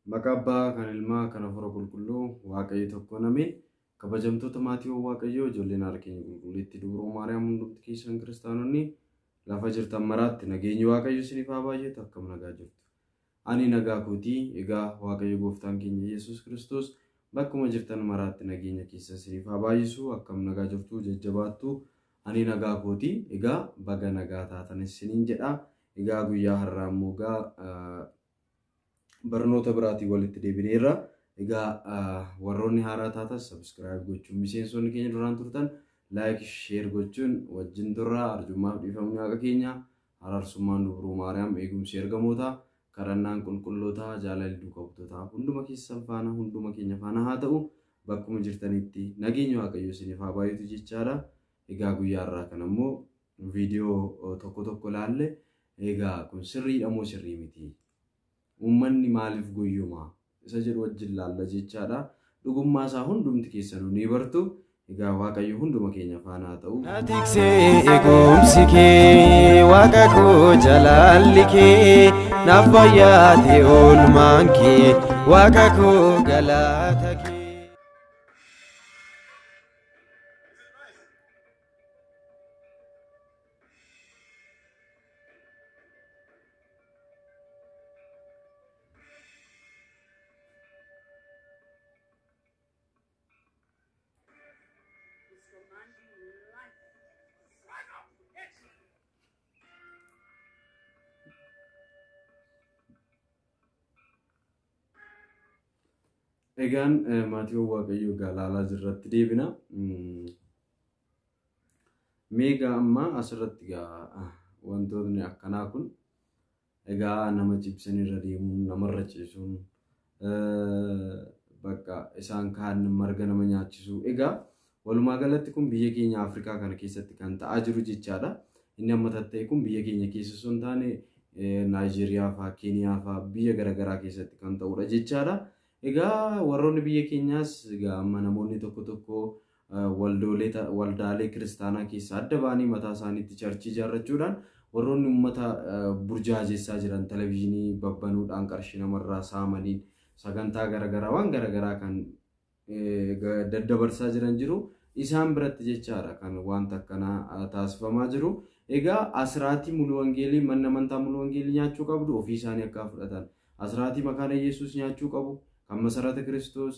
Makaba kan ilma kana fura qulqulluu waaqayyo tokko name kabajamtoota maatii waaqayyo ijoolleen harkeenya qulqulluutti dubroo maariyaam hundumti keessan kiristaanonni lafa jirtan maraatti nageenyi waaqayyo isiniif haa baay'atu akkam nagaa jirtu. Ani nagaa kootii egaa waaqayyo gooftaan keenya Yesuus Kiristoos bakkuma jirtan maraatti nageenya keessan isiniif haa baay'isu akkam nagaa jirtu jajjabaattu. Ani nagaa kootii egaa baga nagaa taatan isiniin jedha. Egaa guyyaa har'aa immoo barnoota biraatii walitti deebineerra. Egaa warroonni haaraa taatan subscribe gochuun miseensonni keenya duraan turtan like share gochuun wajjin turraa arjummaaf dhiifamni waaqa keenya araarsummaan dubroo maariyaam eegumsi ergamoota kadhannaan qulqulloota jaalalli duukaa hunduma keessan faana hunduma keenya faana haa ta'u bakkuma jirtanitti nageenya waaqayyo isiniif haa baay'atu jechaadha. Egaa guyyaa har'aa kana immoo viidiyoo tokko laalle egaa kun sirriidha moo sirrii miti? Uummanni maaliif guyyuma isa jedhu wajjin laalla jechaadha. Dhugummaa isaa hundumti keessanuu ni bartu. Egaa waaqayyo hunduma keenya faana haa ta'u. Atiksee eegumsi kee waaqa koo jaalalli kee naaf baay'ate oolmaan kee waaqa koo galata kee. Egaan maatii waaqayyo galaalaa jirratti deebina. Meegaa amma asirratti wantoonni akkanaa kun egaa nama cibsanirra deemuun namarra ciisuun bakka isaan kaan marga nama nyaachisu. Egaa walumaa galatti kun biyya keenya Afrikaa kana keessatti kan ta'aa jiru jechaadha. Inni amma tatta'e kun biyya keenya keessa osoo hin taane Naayijeriyaa fa'aa Keeniyaa fa'aa biyya garaagaraa keessatti kan ta'udha jechaadha. Egaa warroonni biyya keenyaas egaa amma namoonni tokko waldaalee kiristaanaa keessa adda baanii mataa isaaniitti charchii ijaarrachuudhaan warroonni uummata burjaajessaa jiran televiizyinii babbanuudhaan qarshii namarraa saamaniin sagantaa garaagaraa waan garaagaraa kan daddabarsaa jiran jiru. Isaan biratti jechaadha kan wanta akkanaa taasifamaa jiru. Egaa asraatii mulu wangeelii manna amantaa mulu wangeelii nyaachuu qabdu ofii isaanii akka fudhatan. Asraatii makaana Yesuus nyaachuu qabu. Kan masarata Kiristoos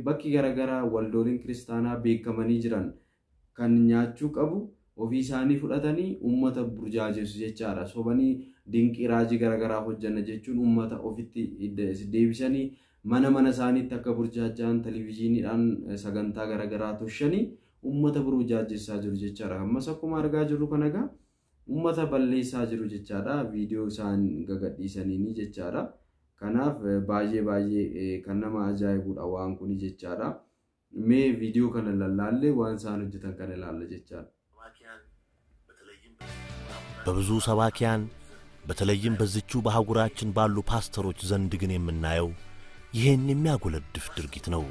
bakki garaagaraa waldooliin kiristaanaa beekamanii jiran kan nyaachuu qabu ofii isaanii fudhatanii uummata burjaajessu jechaadha. Sobanii dinqii raajii garaagaraa hojjanna jechuun uummata ofitti deebisanii mana isaaniitti akka burjaajaan televiizyiniidhaan sagantaa garaagaraa toshanii uummata burjaajessaa jiru jechaadha. Ammas akkuma argaa jirru kan egaa uummata balleessaa jiru jechaadha. Viidiyoo isaan gagadhiisanii jechaadha. Kanaaf baay'ee kan nama ajaa'ibudha waan kun jechaadha. Mee viidiyoo kana lallaalle waan isaan hojjetan kana ilaalla jechaadha. በብዙ ሰባኪያን በተለይም በዚቹ በአህጉራችን ባሉ ፓስተሮች ዘንድ ግን የምናየው ይሄን የሚያጎለድፍ ድርጊት ነው።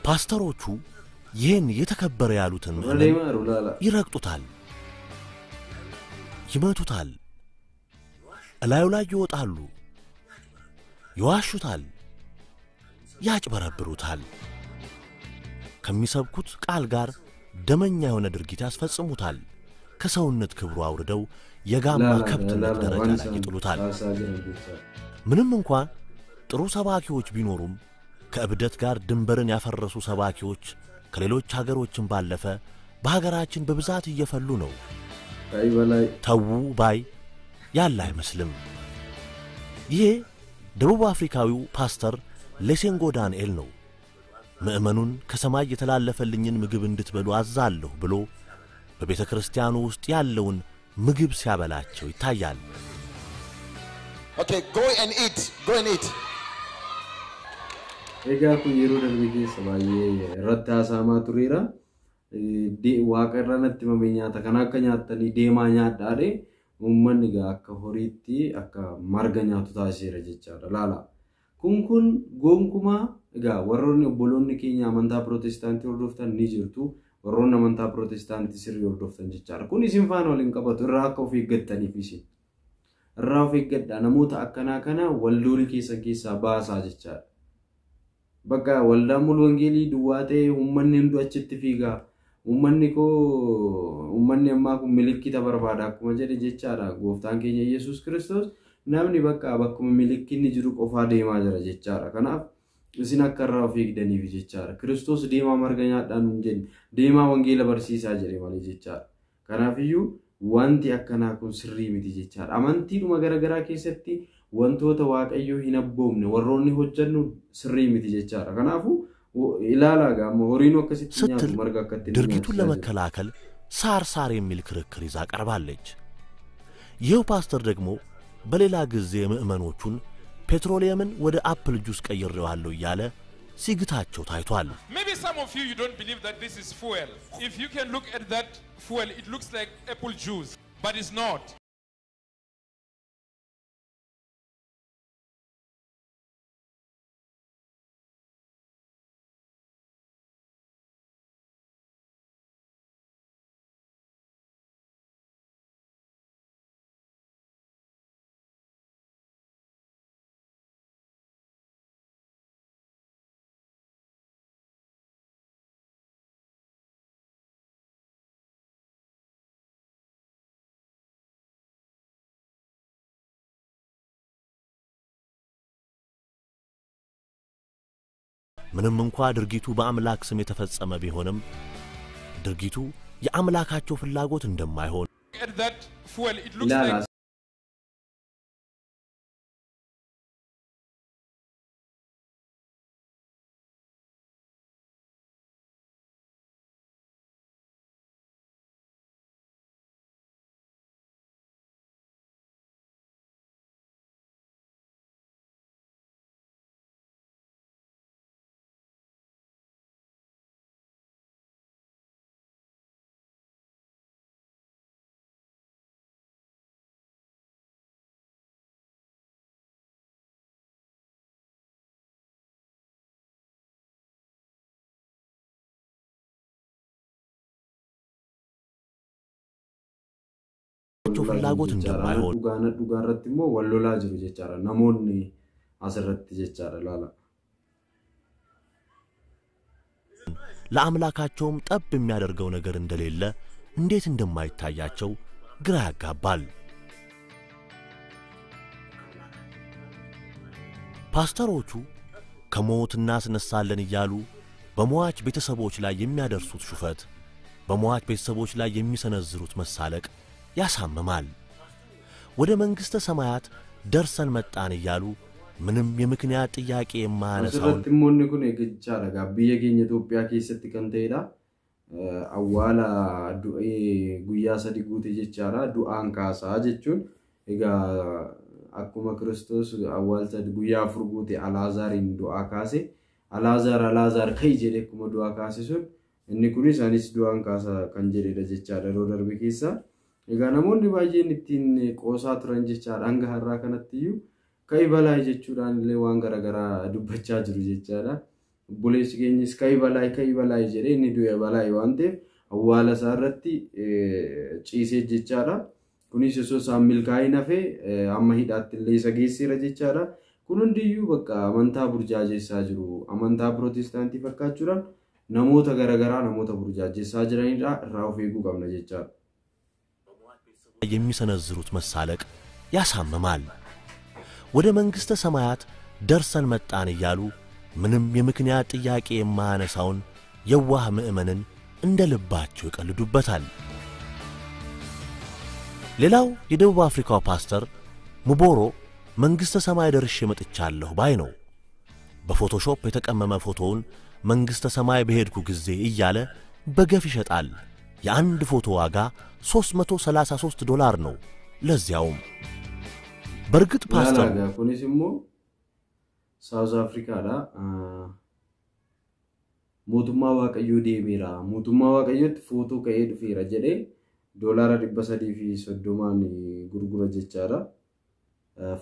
ፓስተሮቹ ይሄን የተከበረ ያሉትን ይረግጡታል፣ ይመቱታል፣ እላዩ ላይ ይወጣሉ፣ ይዋሹታል፣ ያጭበረብሩታል። ከሚሰብኩት ቃል ጋር ደመኛ የሆነ ድርጊት ያስፈጽሙታል። ከሰውነት ክብሩ አውርደው የጋማ ከብትነት ደረጃ ላይ ይጥሉታል። ምንም እንኳን ጥሩ ሰባኪዎች ቢኖሩም ከእብደት ጋር ድንበርን ያፈረሱ ሰባኪዎች ከሌሎች ሀገሮችን ባለፈ በሀገራችን በብዛት እየፈሉ ነው። ተው ባይ ያለ አይመስልም። ይሄ ደቡብ አፍሪካዊው ፓስተር ሌሴንጎ ዳንኤል ነው። ምእመኑን ከሰማይ የተላለፈልኝን ምግብ እንድትበሉ አዛለሁ ብሎ በቤተ ክርስቲያኑ ውስጥ ያለውን ምግብ ሲያበላቸው ይታያል። Okay, go and eat. Egaa kun yeroo darbee keessa baay'ee irratti haasa'amaa tureera. waaqarra natti mamee nyaata kana akka nyaatanii deemaa nyaadhaadhe uummanni gaa akka horiitti akka marga nyaatu taasiseera jechaadha laala kun gonkumaa egaa warroonni obboloonni keenya amantaa pirootestaantii hordoftan ni jirtu warroonni amantaa pirootestaantii sirrii hordoftan jechaadha kun isin faana waliin qabatu irraa akka of eeggattaniif isin irraa of eeggadhaa namoota akkanaa kana waldoolii keessaa baasaa jechaadha bakka waldaa mulu wangeelii duwwaa ta'e uummanni hundu achitti fiigaa uummanni ammaa kun milikkita barbaada akkuma jedhe jechaadha gooftaan keenya Yesuus Kiristoos namni bakkuma milikkinni jiru qofaa deemaa jira jechaadha kanaaf isin akka irraa of eegdaniif jechaadha Kiristoos deemaa marga nyaadhaan hin jenne deemaa wangeela barsiisaa jedhe malee jechaadha kanaaf iyyuu wanti akkanaa kun sirrii miti jechaadha amantiidhuma garagaraa keessatti wantoota waaqayyoo hin abboomne warroonni hojjennu sirrii miti jechaadha kanaafu ilaala gaamo horiinu akkasitti nyaatu marga akkatti ድርጊቱን ለመከላከል ሳር የሚል ክርክር ይዛ ቀርባለች ይሄው ፓስተር ደግሞ በሌላ ጊዜ ምዕመኖቹን ፔትሮሊየምን ወደ አፕል ጁስ ቀይሬዋለሁ እያለ ሲግታቸው ታይቷል Maybe some of you don't believe that this is fuel. If you can look at that fuel, it looks like apple juice, but it's not. ምንም እንኳን ድርጊቱ በአምላክ ስም የተፈጸመ ቢሆንም ድርጊቱ የአምላካቸው ፍላጎት እንደማይሆን At that fuel, it looks like ፍላጎት እንደማይሆን ዱጋራትሞ ወሎላ ጅሩ ጀቻራ ናሞኒ አሰረት ጀቻራ ላላ ለአምላካቸውም ጠብ የሚያደርገው ነገር እንደሌለ እንዴት እንደማይታያቸው ግራ ያጋባል ፓስተሮቹ ከሞት እናስነሳለን ይያሉ በሟች ቤተሰቦች ላይ የሚያደርሱት ሹፈት በሟች ቤተሰቦች ላይ የሚሰነዝሩት መሳለቅ ያሳመማል ወደ መንግስተ ሰማያት ደርሰን መጣን ይያሉ ምንም የምክንያት ጥያቄ የማያነሳው ስለትሞን ኩን የግቻራ ጋብየ ገኘ ኢትዮጵያ ከሰት ከንተይዳ አዋላ ዱኤ ጉያ ሰዲጉት ይቻራ ዱአን ካሳ ጀቹን እጋ አኩማ ክርስቶስ አዋልተ ጉያ ፍርጉት አላዛሪን ዱአ ካሴ አላዛር ከይጀለ ኩማ ዱአ ካሴሱን እኒ ኩኒስ አኒስ ዱአን ካሳ ከንጀለ ደጀቻራ ሮደርቢ ኬሳ Egaa namoonni baay'een ittiin qoosaa turan jechaadha hanga har'aa kanatti kai balaa jechuudhaan illee waan garagaraa dubbachaa jiru jechaadha. Obboleessi keenyis kai balaa jedhee inni du'e balaa waan ta'eef awwaala isaa irratti ciisee jechaadha. Kunis osoo isaan milkaa'in hafee amma hidhaatti illee isa geessiira jechaadha. Kun hundiyyuu bakka amantaa burjaajessaa jiru. Amantaa pirootestaantii fakkaachuudhaan namoota garagaraa namoota burjaajessaa jiranidha irraa of eeguu qabna jechaadha. የሚሰነዝሩት መሳለቅ ያሳመማል ወደ መንግስተ ሰማያት ደርሰን መጣን ይያሉ ምንም የምክንያት ጥያቄ የማያነሳውን የዋህ ምእመንን እንደልባቸው ይቀልዱበታል ሌላው የደቡብ አፍሪካው ፓስተር ሙቦሮ መንግስተ ሰማይ ደርሼ መጥቻለሁ ባይ ነው በፎቶሾፕ የተቀመመ ፎቶውን መንግስተ ሰማይ በሄድኩ ጊዜ ይያለ በገፍ ይሸጣል የአንድ ፎቶ ዋጋ $333 ነው ለዚያውም በርግጥ ፓስተር ኩኒስሞ ሳውዝ አፍሪካ ዳ mootummaa waaqayyoo deemeera mootummaa waaqayyootti footoo ka'ee dhufeera jedhee $330 gurgura jechaadha.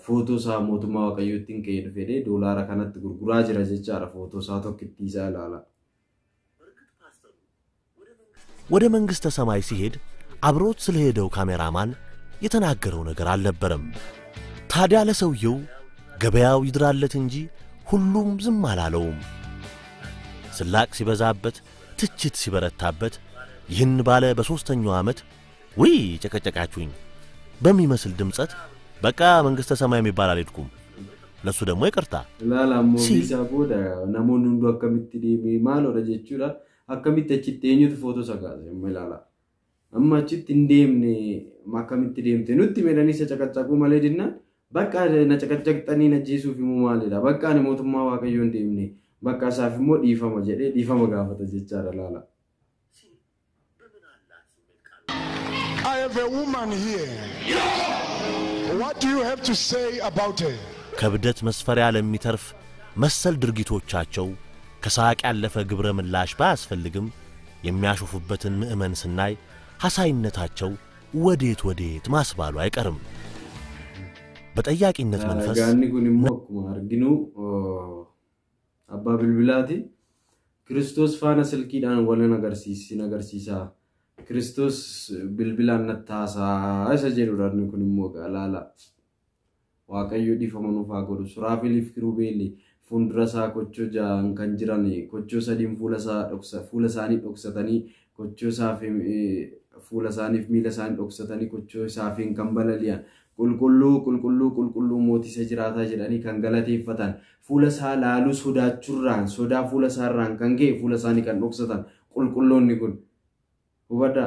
Footoo isaa mootummaa waaqayyootti ka'ee dhufee doolaara kanatti gurguraa jira jechaadha. footoo isaa tokkitti isaa ilaala. ወደ መንግሥተ ሰማይ ሲሄድ አብሮት ስለሄደው ካሜራማን የተናገረው ነገር አልነበረም። ታዲያ ለሰውየው ገበያው ይድራለት እንጂ ሁሉም ዝም አላለውም። ስላቅ ሲበዛበት ትችት ሲበረታበት ይህን ባለ በሶስተኛው ዓመት ወይ ጨቀጨቃችሁኝ በሚመስል ድምጸት በቃ መንግሥተ ሰማይ የሚባል አልሄድኩም ለሱ ደግሞ ይቅርታ ላላሞ ቢሳቦዳ ናሞን ሁሉ አከሚት ዲሚ ማል ወደ ጀቹራ አከሚት ተችት eenyutu footoo sagaase መልala amma achitti indeemne maakamitti deemte nutti medanii isa caqacaquu malee dinna bakka na caqacaqxanii na jeesuuf immoo maalidha bakka ani mootummaa waaqayyoon deemne bakka isaaf immoo dhiifama jedhee dhiifama gaafata jechaadha laala. I have a woman here. What do you have to say about her? ከብደት መስፈሪያ ለሚተርፍ መሰል ድርጊቶቻቸው ከሳቅ ያለፈ ግብረ ምላሽ ባያስፈልግም የሚያሾፉበትን ምእመን ስናይ ሐሳይነታቸው ወዴት ማስባሉ አይቀርም። በጠያቂነት መንፈስ ጋኒ ጉንሞ አርግኑ አባ ብልብላቲ ክርስቶስ ፋና ስልኪዳን ወለ ነገርሲሳ ክርስቶስ ብልብላን ነታሳ አይሰጀሩ ዳርኒ ኩንሞ ጋላላ ዋቀዩ ዲፈመኑ ፋጎዱ ሱራፊል ፍክሩቤሊ ፉንድራሳ ኮቾ ጃን ከንጅራኒ ኮቾ ሰዲም ፉለሳኒ ዶክሰተኒ ኮቾ ሳፊ ፉለሳኒፍ ሚለሳኒ ዶክሰተኒ ኮቾ ሳፊን ከምበለሊያን ቁልቁሉ ሞቲ ሰጅራታ ጀዳኒ ከንገለቴፈታን ፉለሳ ላሉ ሶዳቹራን ሶዳ ፉለሳራን ከንጌ ፉለሳኒ ከን ዶክሰተን ቁልቁሎኒ ጉን ወዳ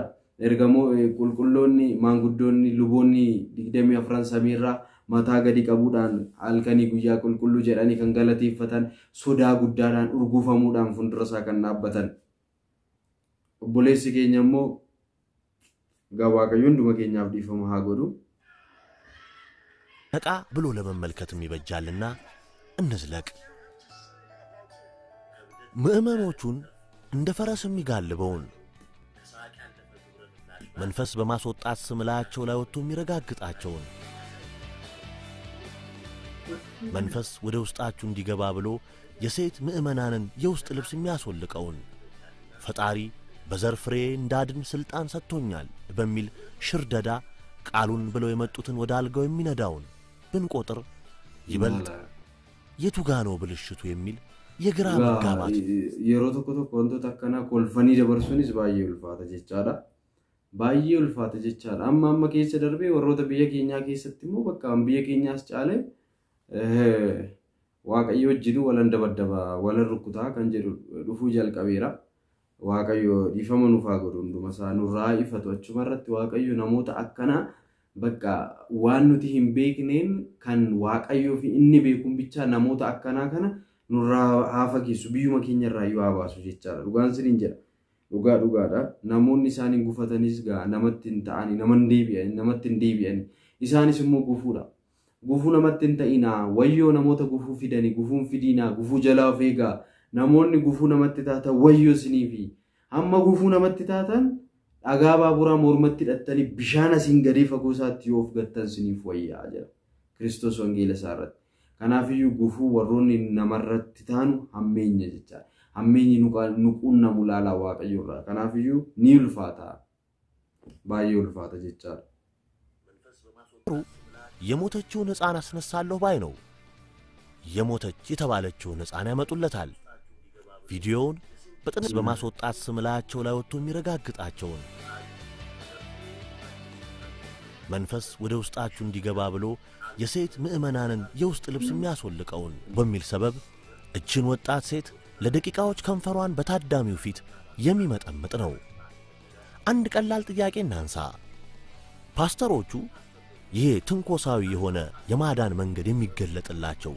ኤርጋሞ ቁልቁሎኒ ማንጉዶኒ ሉቦኒ ዲግደሚ አፍራን ሰሚራ ማታ ገዲ ቀቡዳን አልከኒ ጉያ ቁልቁሉ ጀዳኒ ከንገለቴፈታን ሶዳ ጉዳዳን ኡርጉፈሙዳን ፉንድራሳ ከናበተን ኦቦሌሲ ኬኛሞ ጋዋቀዩን ዱመኬኛፍ ዲፈማ ሃጎዱ ነቃ ብሎ ለመመልከትም ይበጃልና እንዝለቅ። ምእመኖቹን እንደ ፈረስ የሚጋልበውን መንፈስ በማስወጣት ስምላቸው ላይ ወጥቶ የሚረጋግጣቸውን መንፈስ ወደ ውስጣችሁ እንዲገባ ብሎ የሴት ምእመናንን የውስጥ ልብስ የሚያስወልቀውን ፈጣሪ በዘር ፍሬ እንዳድን ስልጣን ሰጥቶኛል በሚል ሽርደዳ ቃሉን ብለው የመጡትን ወደ አልጋው የሚነዳውን ብንቆጥር ይበልጥ የቱጋኖ ብልሽቱ የሚል የግራ መጋባት የሮቶኮቶ ኮንቶ ተከና ኮልፈኒ ደበርሱኒስ ባየ ውልፋተ ጀቻላ አማማ ከይሰ ደርቤ ወሮተ በየኬኛ ከይሰትሞ በቃ በየኬኛ አስጫለ ዋቀዮ ጅዱ ወለንደበደባ ወለርኩታ ከንጀዱ ዱፉ ጀልቀቤራ ዋቀዮ ዲፈመኑ ፋጎዱ እንደመሳ ኑራይ ፈቶቹ መረት ዋቀዮ ነሞታ አከና በቃ ዋኑቲ ሂምቤክኔን ካን ዋቀዮ ፊ ኢኒ ቤኩን ብቻ ነሞታ አከና ከነ ኑራ አፈኪሱ ቢዩ መኪኛ ራዩ አባሱ ጀቻላ ዱጋንስን እንጀራ ዱጋዳ ናሞኒ ሳኒ ጉፈተኒስ ጋ ነመትን ታኒ ነመትን ዲቢያን ኢሳኒስ ሞ ጉፉዳ ጉፉ ነመትን ታኢና ወዮ ነሞታ ጉፉ ፊደኒ ጉፉን ፊዲና ጉፉ ጀላው ፌጋ ናሞኒ ጉፉ ነመትታታ ወዮ ስኒፊ አማ ጉፉ ነመትታታን አጋባ ቡራ ሞርመት ደተኒ ቢሻና ሲንገዲ ፈጎሳት ዮፍ ገተን ስኒፍ ወያ አጀ ክርስቶስ ወንጌል ሳረት ከናፊዩ ጉፉ ወሮኒ ነመረትታኑ አሜኘ ጀቻ አሜኝ ኑቁና ሙላላ ዋቀዩራ ከናፊዩ ኒልፋታ ባዩልፋታ ጀቻ የሞተችውን ሕፃን አስነሳለሁ ባይ ነው። የሞተች የተባለችውን ሕፃን ያመጡለታል። ቪዲዮውን በጥንስ በማስወጣት ስምላቸው ላይ ወጥቶ የሚረጋግጣቸውን መንፈስ ወደ ውስጣችሁ እንዲገባ ብሎ የሴት ምእመናንን የውስጥ ልብስ የሚያስወልቀውን በሚል ሰበብ እችን ወጣት ሴት ለደቂቃዎች ከንፈሯን በታዳሚው ፊት የሚመጠምጥ ነው። አንድ ቀላል ጥያቄ እናንሳ። ፓስተሮቹ ይሄ ትንኮሳዊ የሆነ የማዳን መንገድ የሚገለጥላቸው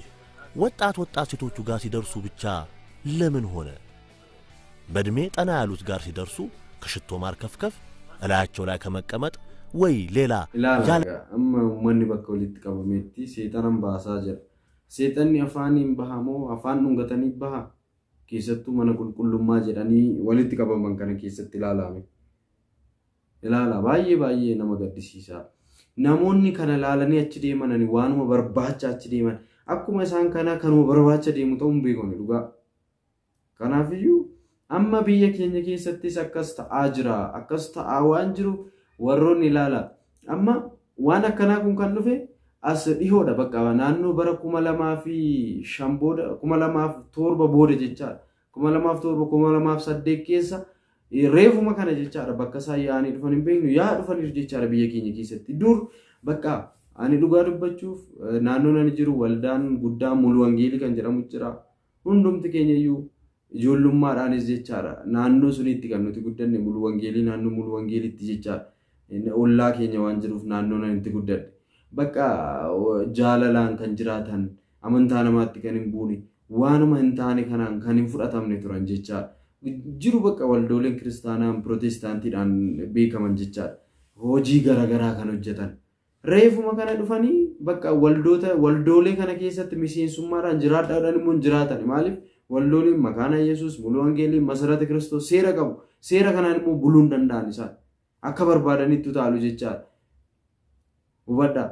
ወጣት ሴቶቹ ጋር ሲደርሱ ብቻ ለምን ሆነ? በእድሜ ጠና ያሉት ጋር ሲደርሱ ከሽቶ ማርከፍከፍ እላያቸው ላይ ከመቀመጥ ወይ ሌላ ያለ ማን በከው ሊተቀበመቲ ሰይጣንን ባሳጀ ሰይጣን ያፋኒን በሃሞ አፋኑን ገተኒ በሃ keessattuu mana qulqullummaa jedhanii walitti qabaman kana keessatti ilaalame. Ilaala baay'ee nama gaddisiisa. Namoonni kana ilaalanii achi deemanani waanuma barbaacha achi deeman akkuma isaan kana kanuma barbaacha deemu ta'uun beekonni dhugaa. Kanaafiyyuu amma biyya keenya keessattis akkas ta'aa jira. Akkas ta'aa waan jiru warroonni ilaala. Amma waan akkanaa kun kan dhufe as dhihoodha bakka naannoo bara 2005 booda 2007 booda jechaadha. 2007 2008 keessa reefuma kana jechaadha bakka isaa yaa'anii dhufan hin beeknu yaa dhufaniif jechaadha biyya keenya keessatti. Dur bakka ani dhugaa dubbachuuf naannoo ani jiru waldaan guddaan mulu wangeelii kan jedhamu jira. Hundumti keenya iyyuu ijoollummaadhaanis jechaadha naannoo sunitti kan nuti guddanne mulu wangeelii naannoo mulu wangeelitti jechaadha. Ollaa keenya waan jiruuf naannoo nan itti guddadhe. Bakka jaalalaan kan jiraatan amantaa namaatti kan hin buune waanuma hin taane kanaan kan hin fudhatamne turan jechaadha. Jiru bakka waldooleen kiristaanaan pirootestaantiidhaan beekaman jechaadha. Hojii garaagaraa kan hojjetan. Reefuma kana dhufanii bakka waldoolee kana keessatti miseensummaadhaan jiraadhaadhaan immoo hin jiraatan. Maaliif waldooleen makaana Yesuus mulu wangeelii masarata Kiristoos seera qabu. Seera kanaan immoo buluu hin danda'an isaan. Akka barbaadanitti utaalu jechaadha. Hubadhaa.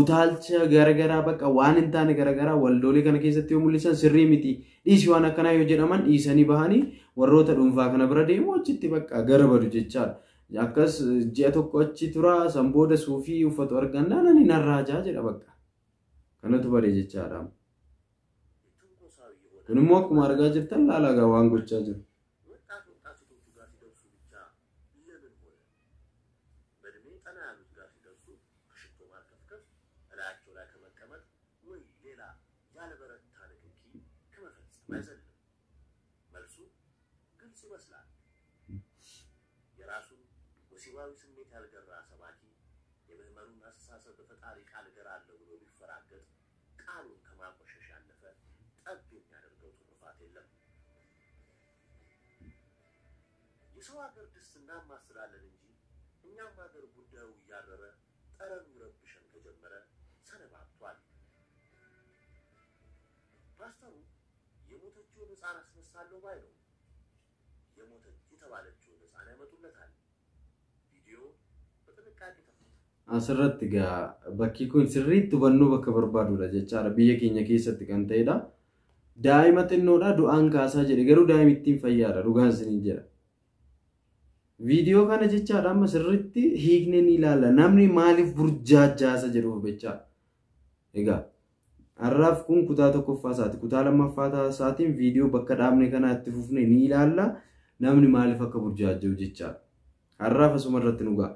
Utaalcha garaagaraa bakka waan hin taane garaagaraa waldoolee kana keessatti yoo mul'isan sirrii miti. Dhiisii waan akkanaa yoo jedhaman dhiisanii bahanii warroota dhuunfaa kana bira deemu achitti bakka gara badu jechaadha. Akkas ji'a tokko achi tura san booda suufii uffatu argannaan ani narraajaa jedha bakka. Kanatu bare jechaadha. Kun immoo akkuma argaa jirtan laalagaa waan gochaa jiru. ወሲባዊ ስሜት ያልገራ ሰባኪ የምህመሩን አስተሳሰብ በፈጣሪ ቃል እገራለሁ ብሎ ቢፈራገጥ ቃሉን ከማቆሸሽ ያለፈ ጠብ የሚያደርገው ትሩፋት የለም። የሰው ሀገር ድስት እናማስላለን እንጂ እኛም ሀገር ጉዳዩ እያረረ ጠረኑ ረብሸን ከጀመረ ሰነባብቷል። ፓስተሩ የሞተችውን ሕፃን አስነሳለሁ ባይ ነው። የሞተች የተባለችውን ሕፃን ያመጡለታል። Asirratti gaa bakki kun sirriitti hubannoo bakka barbaadudha jechaadha biyya keenya keessatti kan ta'edha. Daa'ima xinnoodha du'aan kaasaa jedhe garuu daa'imittiin fayyaadha dhugaan isinii jedha. Viidiyoo kana jechaadha amma sirriitti hiiknee ni ilaalla namni maaliif burjaajaasa jedhuuf jechaadha. Egaa har'aaf kun kutaa tokkoffaa isaati kutaa lammaffaa isaatiin viidiyoo bakka dhaabne kana itti fufne ni ilaalla namni maaliif akka burjaaja'u jechaadha. Har'aaf asuma irratti nugaa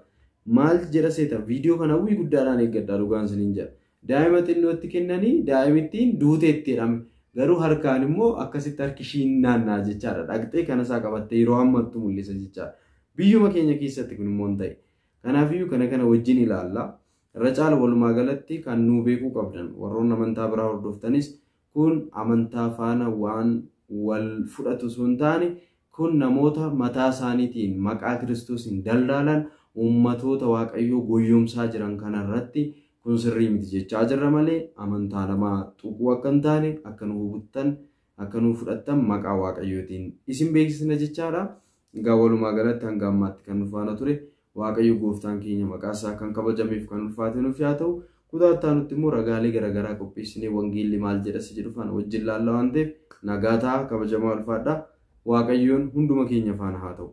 maal jedha seeta viidiyoo kana uwwii guddaadhaan eeggadhaa dhugaan isiniin jedha. Daa'ima xinnootti kennanii daa'imittiin duuteetti jedhame garuu harkaan immoo akkasitti harki ishiin naannaa jechaadha. Dhaqxee kana isaa qabattee yeroo ammattu mul'isa jechaadha. Biyyuma keenya keessatti kun immoo hin ta'e. Kanaafiyyuu kana wajjin ilaalla. Irra caala walumaa galatti kan nuu beekuu qabdan warroonni amantaa biraa hordoftanis kun amantaa faana waan wal fudhatu sun taane kun namoota mataa isaaniitiin maqaa Kiristoosiin daldaalan ummatoota waaqayyoo goyyomsaa jiran kanarratti kun sirrii miti jechaa jirra malee amantaa namaa tuquu akka hin taane akka nu hubuttan akka nu fudhattan maqaa waaqayyootiin isin beeksisna jechaadha. Egaa walumaa galatti hanga ammaatti kan nufaana ture waaqayyo gooftaan keenya maqaa isaa kan kabajameef kan ulfaate nuuf yaa ta'u kutaa itti immoo ragaalee garaagaraa qopheessinee wangeelli maal jedhas jedhu faana wajjin laalla waan ta'eef nagaa ta'a kabajamaa ulfaadha. Waaqayyoon hunduma keenya faana haa ta'u.